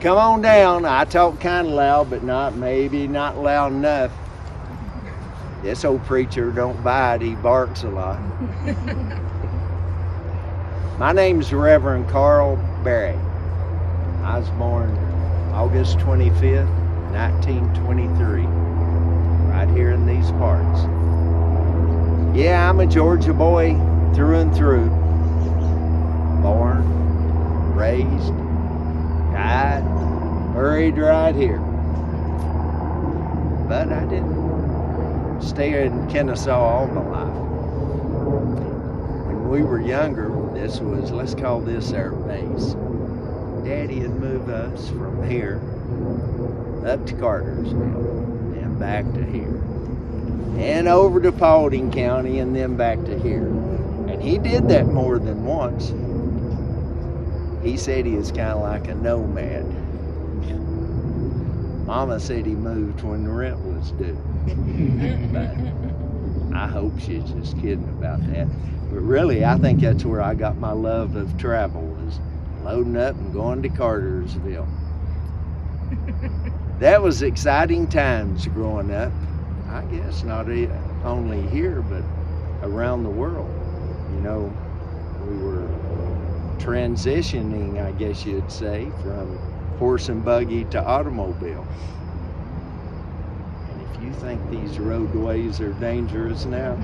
come on down. I talk kind of loud, but maybe not loud enough. This old preacher don't bite, he barks a lot. My name's Reverend Carl Barrett. I was born August 25th, 1923, right here in these parts. Yeah, I'm a Georgia boy through and through. Born, raised, died, buried right here. But I didn't stay in Kennesaw all my life. When we were younger, this was, let's call this our base. Daddy had moved us from here up to Cartersville and back to here. And over to Paulding County and then back to here. And he did that more than once. He said he was kind of like a nomad. Mama said he moved when the rent was due. But I hope she's just kidding about that. But really, I think that's where I got my love of travel, was loading up and going to Cartersville. That was exciting times growing up. I guess not only here, but around the world. You know, we were transitioning, I guess you'd say, from horse and buggy to automobile. And if you think these roadways are dangerous now,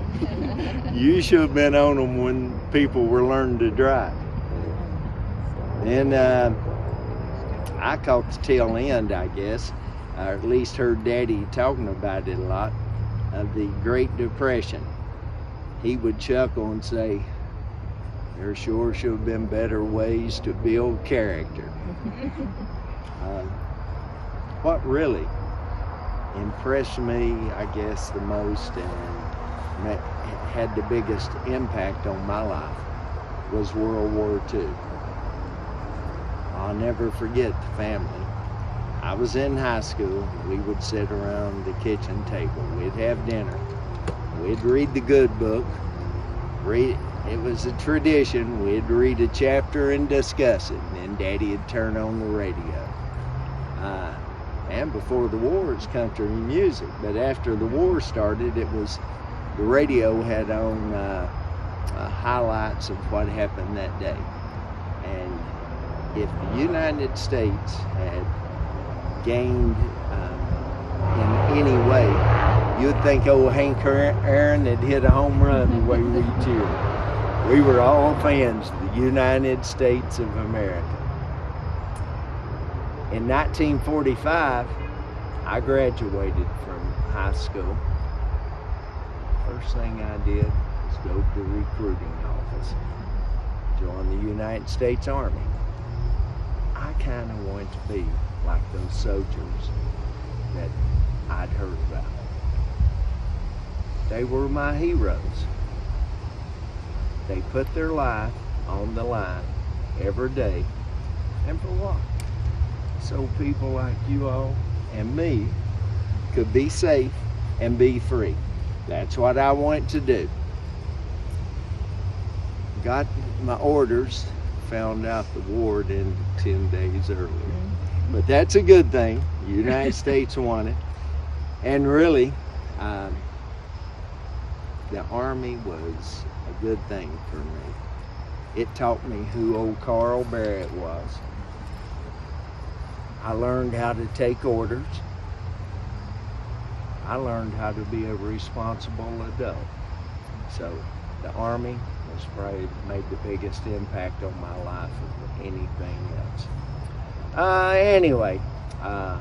you should have been on them when people were learning to drive. And I caught the tail end, I guess, or at least heard Daddy talking about it a lot, of the Great Depression. He would chuckle and say, there sure should have been better ways to build character. What really impressed me, I guess, the most and had the biggest impact on my life was World War II. I'll never forget the family. I was in high school. We would sit around the kitchen table. We'd have dinner. We'd read the good book. It was a tradition. We'd read a chapter and discuss it. And then Daddy would turn on the radio. And before the war, it's country music. But after the war started, it was the radio had on highlights of what happened that day. And if the United States had gained in any way, you'd think old Hank Aaron had hit a home run the way we cheered. We were all fans of the United States of America. In 1945, I graduated from high school. First thing I did was go to the recruiting office, join the United States Army. I kind of wanted to be like those soldiers that I'd heard about. They were my heroes. They put their life on the line every day. And for what? So people like you all and me could be safe and be free. That's what I want to do. Got my orders, found out the war ended 10 days earlier. But that's a good thing. The United States won it. And really, the Army was a good thing for me. It taught me who old Carl Barrett was. I learned how to take orders. I learned how to be a responsible adult. So the Army was probably made the biggest impact on my life of anything else. Anyway, I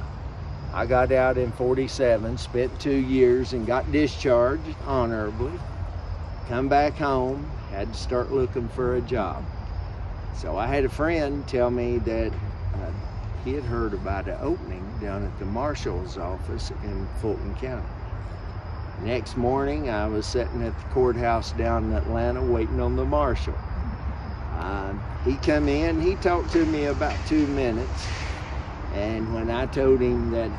got out in 47, spent 2 years and got discharged honorably. Come back home, had to start looking for a job. So I had a friend tell me that he had heard about an opening down at the marshal's office in Fulton County. Next morning, I was sitting at the courthouse down in Atlanta waiting on the marshal. He come in, he talked to me about 2 minutes, and when I told him that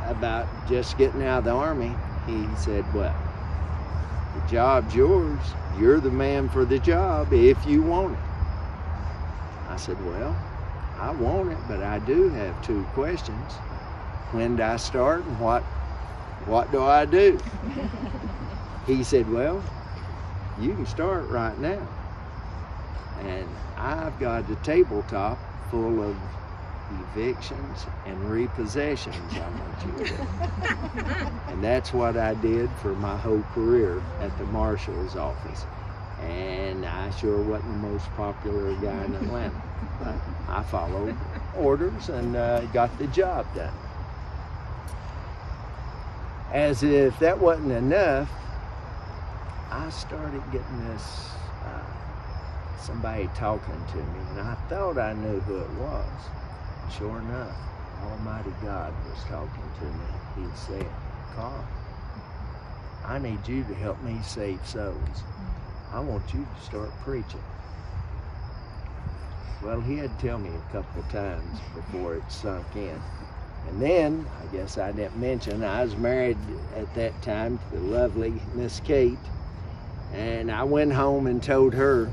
about just getting out of the Army, he said, well, the job's yours. You're the man for the job if you want it. I said, well, I want it, but I do have 2 questions. When do I start, and what do I do? He said, well, you can start right now. And I've got a tabletop full of evictions and repossessions I want you to do. And that's what I did for my whole career at the marshal's office. And I sure wasn't the most popular guy in Atlanta, but I followed orders and got the job done. As if that wasn't enough, I started getting this, somebody talking to me, and I thought I knew who it was. Sure enough, Almighty God was talking to me. He said, Carl, I need you to help me save souls. I want you to start preaching. Well, he had to tell me a couple of times before it sunk in. And then, I guess I didn't mention, I was married at that time to the lovely Miss Kate. And I went home and told her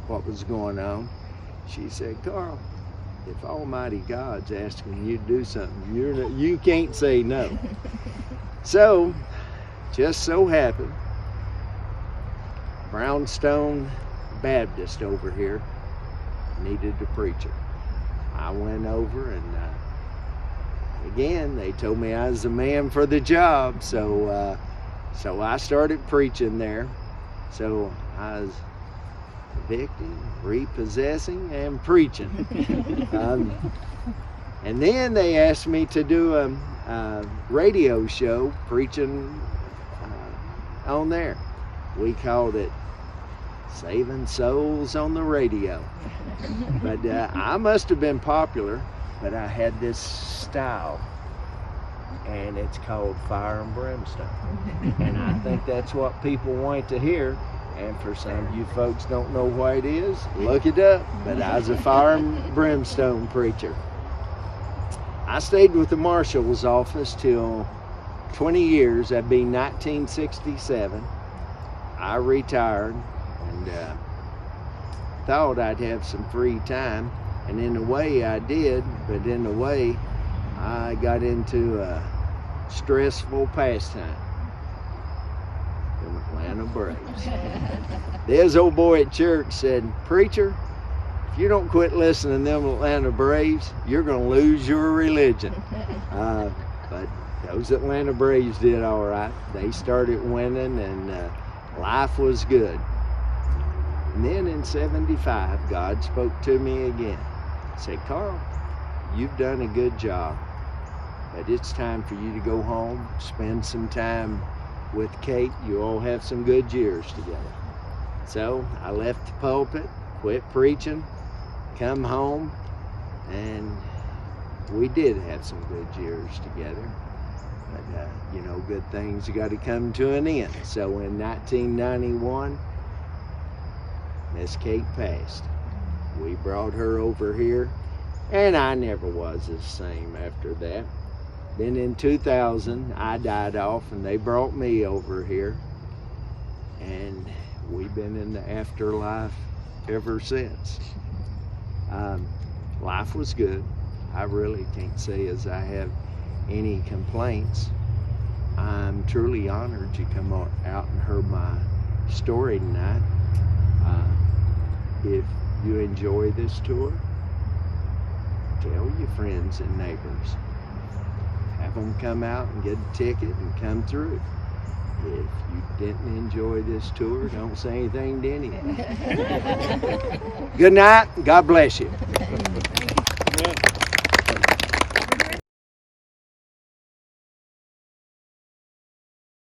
what was going on. She said, Carl, if Almighty God's asking you to do something, you can't say no. So, just so happened, Brownstone Baptist over here needed a preacher. I went over, and again, they told me I was the man for the job, so I started preaching there. So I was evicting, repossessing, and preaching. And then they asked me to do a radio show preaching on there. We called it Saving Souls on the Radio. But I must have been popular, but I had this style, and it's called Fire and Brimstone. And I think that's what people want to hear. And for some of you folks don't know what it is, look it up. But I was a fire and brimstone preacher. I stayed with the marshal's office till 20 years. That'd be 1967. I retired and thought I'd have some free time. And in a way I did, but in a way I got into a stressful pastime. The Atlanta Braves. This old boy at church said, preacher, if you don't quit listening to them Atlanta Braves, you're going to lose your religion. But those Atlanta Braves did all right. They started winning, and life was good. And then in 75, God spoke to me again. He said, Carl, you've done a good job, but it's time for you to go home, spend some time with Kate. You all have some good years together. So I left the pulpit, quit preaching, come home, and we did have some good years together. But you know, good things got to come to an end. So in 1991, Miss Kate passed. We brought her over here, and I never was the same after that. Then in 2000, I died off, and they brought me over here, and we've been in the afterlife ever since. Life was good. I really can't say as I have any complaints. I'm truly honored you come out and heard my story tonight. If you enjoy this tour, tell your friends and neighbors. Have them come out and get a ticket and come through. If you didn't enjoy this tour, don't say anything to anyone. Good night. God bless you.